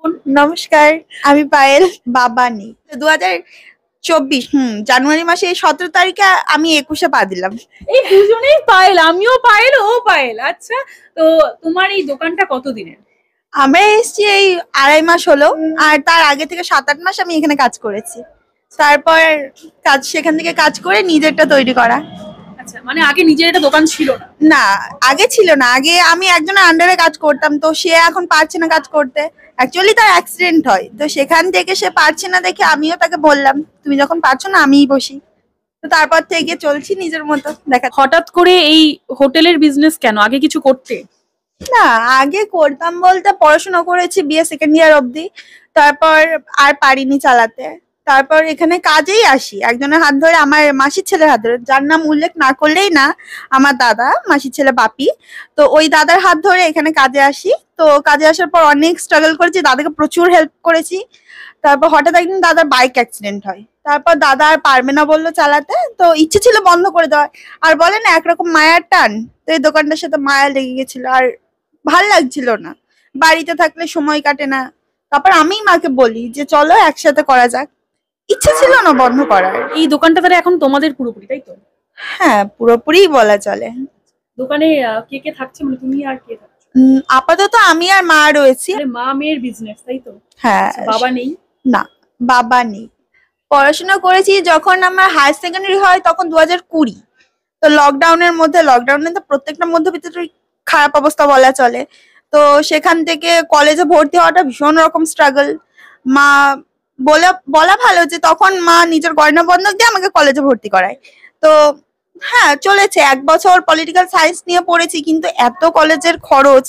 এখন? নমস্কার, আমি পায়েল। বাবা নেই। 2024 জানুয়ারি মাসে 17 তারিখে আমি 21-এ পা দিলাম। এই দুজনেই পায়েল, আমিও পায়েল, ও পায়েল। আচ্ছা, তো তোমার এই দোকানটা কতদিনের? আমরা এসেছি এই 2.5 মাস হলো, আর তার আগে থেকে 7-8 মাস আমি এখানে কাজ করেছি। তারপর সেখান থেকে কাজ করে নিজেরটা তৈরি করা। আচ্ছা, মানে আগে নিজের একটা দোকান ছিল না? না, আগে ছিল না। আগে আমি একজনের আন্ডারে কাজ করতাম, তো সে এখন পারছে না কাজ করতে। অ্যাকচুয়ালি তার অ্যাক্সিডেন্ট হয়, তো সেখান থেকে সে পারছে না দেখে আমিও তাকে বললাম, তুমি যখন পারছো না আমিই বসি। তো তারপর থেকে চলছি নিজের মতো। দেখা হঠাৎ করে এই হোটেলের বিজনেস কেন? আগে কিছু করতে? না, আগে করতাম বলতে পড়াশোনা করেছি বিএ সেকেন্ড ইয়ার অবধি, তারপর আর পারিনি চালাতে। তারপর এখানে কাজেই আসি একজনের হাত ধরে, আমার মাসির ছেলের হাত ধরে, যার নাম উল্লেখ না করলেই না, আমার দাদা, মাসির ছেলে বাপি। তো ওই দাদার হাত ধরে এখানে কাজে আসি। তো কাজে আসার পর অনেক স্ট্রাগল করেছি, দাদাকে প্রচুর হেল্প করেছি। তারপর হঠাৎ একদিন দাদার বাইক অ্যাক্সিডেন্ট হয়, তারপর দাদা আর পারবে না বললো চালাতে, তো ইচ্ছে ছিল বন্ধ করে দেওয়ার। আর বলে না একরকম মায়ার টান, তো এই দোকানটার সাথে মায়া লেগে গেছিল, আর ভাল লাগছিল না, বাড়িতে থাকলে সময় কাটে না। তারপর আমি মাকে বলি যে চলো একসাথে করা যাক। ইচ্ছে ছিল না বন্ধ করার। এই দোকানটা তাহলে এখন তোমাদের পুরোপুরি, তাই তো? হ্যাঁ, পুরোপুরি বলা চলে। দোকানে কে কে থাকছে, মানে তুমি আর কে থাকছো? আপাতত আমি আর মা রয়েছি। মানে মা মেয়ের বিজনেস, তাই তো? হ্যাঁ। বাবা নেই? না, বাবা নেই। পড়াশোনা করেছি যখন আমার হায়ার সেকেন্ডারি হয় তখন 2020। তো লকডাউনে তো প্রত্যেকটা মধ্যবিত্তের খারাপ অবস্থা বলা চলে। তো সেখান থেকে কলেজে ভর্তি হওয়াটা ভীষণ রকম স্ট্রাগল। মা বলা ভালো যে তখন মা নিজের গয়না বন্ধক দিয়ে আমাকে কলেজে ভর্তি করায়। তো হ্যাঁ, চলেছে 1 বছর পলিটিক্যাল সায়েন্স নিয়ে পড়েছি, কিন্তু এত কলেজের খরচ,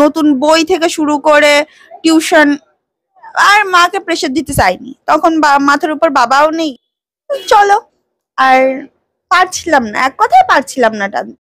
নতুন বই থেকে শুরু করে টিউশন, আর মাকে প্রেশার দিতে চাইনি তখন, মাথার উপর বাবাও নেই। চলো, আর পারছিলাম না, এক কথায় পারছিলাম না টানতে।